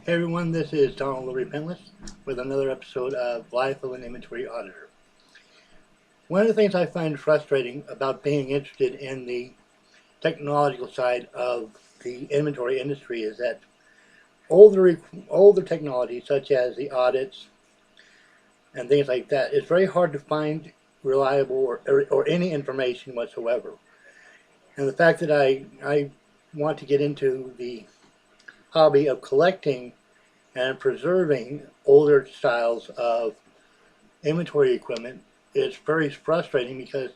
Hey everyone, this is Donald the Repentless with another episode of Life of an Inventory Auditor. One of the things I find frustrating about being interested in the technological side of the inventory industry is that older technology such as the audits and things like that, it's very hard to find reliable or any information whatsoever. And the fact that I want to get into the hobby of collecting and preserving older styles of inventory equipment is very frustrating because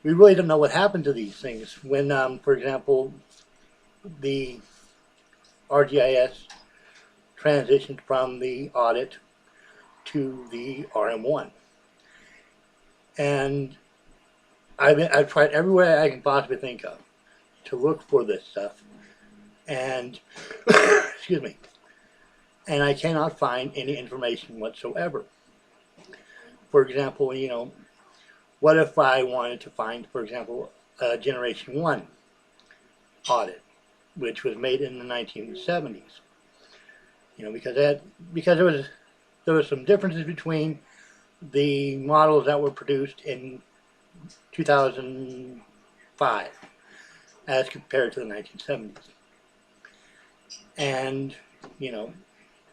we really don't know what happened to these things when, for example, the RGIS transitioned from the audit to the RM1. And I've tried everywhere I can possibly think of to look for this stuff. And, excuse me, and I cannot find any information whatsoever. For example, what if I wanted to find, for example, a Generation 1 audit, which was made in the 1970s? Because there was some differences between the models that were produced in 2005 as compared to the 1970s. And, and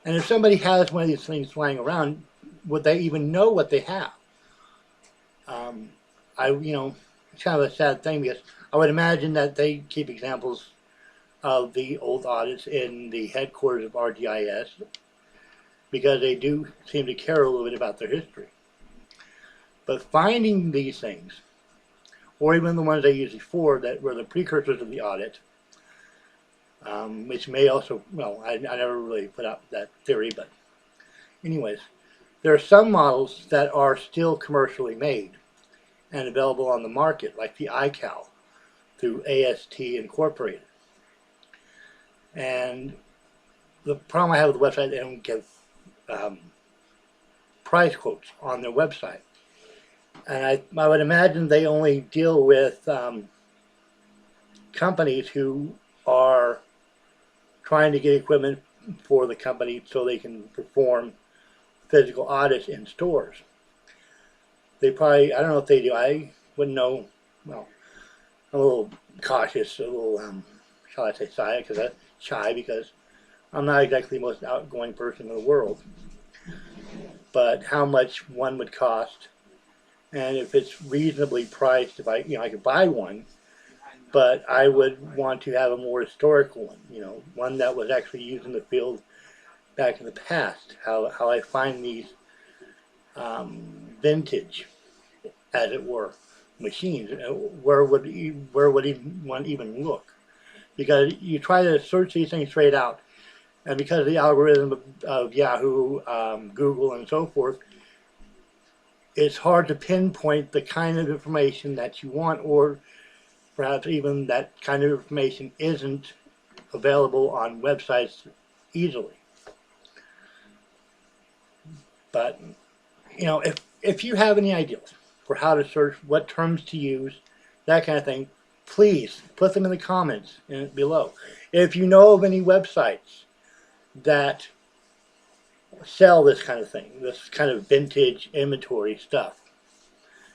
if somebody has one of these things flying around, would they even know what they have? It's kind of a sad thing because I would imagine that they keep examples of the old audits in the headquarters of RGIS because they do seem to care a little bit about their history. But finding these things, or even the ones they used before that were the precursors of the audit, which may also, I never really put out that theory, but anyways, there are some models that are still commercially made and available on the market, like the iCal through AST Incorporated. And the problem I have with the website, they don't give price quotes on their website. And I would imagine they only deal with companies who are trying to get equipment for the company so they can perform physical audits in stores. They probably, I don't know if they do, I wouldn't know, I'm a little cautious, a little, shall I say shy because I'm not exactly the most outgoing person in the world. But how much one would cost, and if it's reasonably priced, if I could buy one, but I would want to have a more historical one, one that was actually used in the field back in the past. How I find these vintage, as it were, machines. Where would one even look? Because you try to search these things straight out, and because of the algorithm of Yahoo, Google, and so forth, it's hard to pinpoint the kind of information that you want, or perhaps even that kind of information isn't available on websites easily. But, if you have any ideas for how to search, what terms to use, that kind of thing, please put them in the comments below. If you know of any websites that sell this kind of thing, this kind of vintage inventory stuff.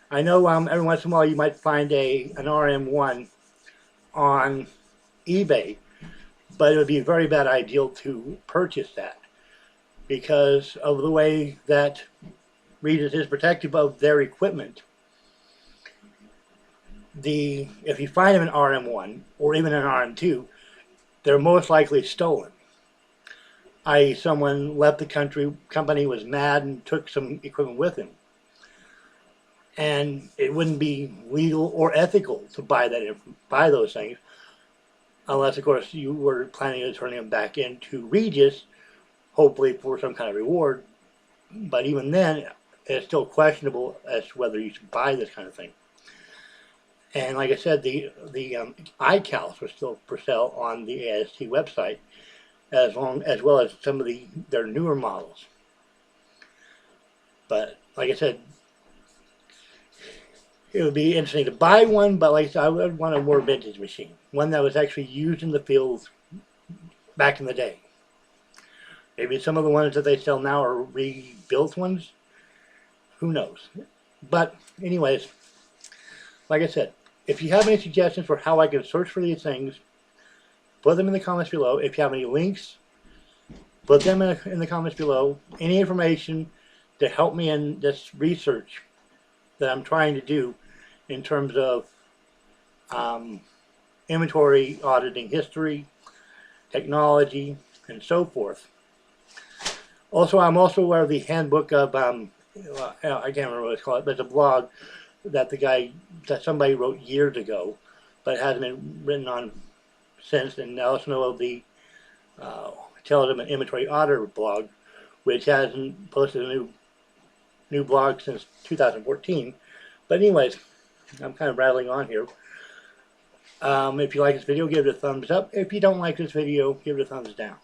I know every once in a while you might find an RM1 on eBay, but it would be a very bad idea to purchase that because of the way that Regis is protective of their equipment. If you find an RM1 or even an RM2, they're most likely stolen. I.e., someone left the company was mad and took some equipment with him. And it wouldn't be legal or ethical to buy those things, unless, of course, you were planning on turning them back into Regis, hopefully for some kind of reward. But even then, it's still questionable as to whether you should buy this kind of thing. And like I said, the iCals are still for sale on the AST website, as well as some of their newer models. But like I said, it would be interesting to buy one, but like I said, I would want a more vintage machine, one that was actually used in the field back in the day. Maybe some of the ones that they sell now are rebuilt ones. Who knows? But anyways, like I said, if you have any suggestions for how I can search for these things, put them in the comments below. If you have any links, put them in the comments below. Any information to help me in this research that I'm trying to do in terms of inventory auditing history, technology, and so forth. Also, I'm also aware of the handbook of, I can't remember what it's called, but it's a blog that somebody wrote years ago, but hasn't been written on since. And I also know of the Intelligent Inventory Auditor blog, which hasn't posted a new blog since 2014. But anyways, I'm kind of rattling on here. If you like this video, give it a thumbs up. If you don't like this video, give it a thumbs down.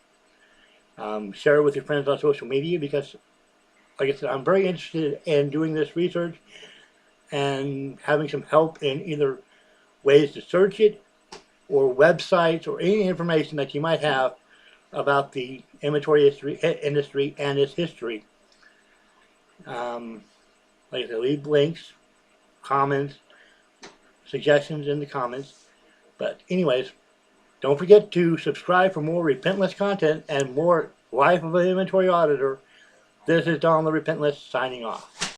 Share it with your friends on social media because, like I said, I'm very interested in doing this research and having some help in either ways to search it or websites or any information that you might have about the inventory industry and its history. Like I said, leave links, comments, suggestions in the comments. But anyways, don't forget to subscribe for more repentless content and more Life of an Inventory Auditor. This is Don the Repentless signing off.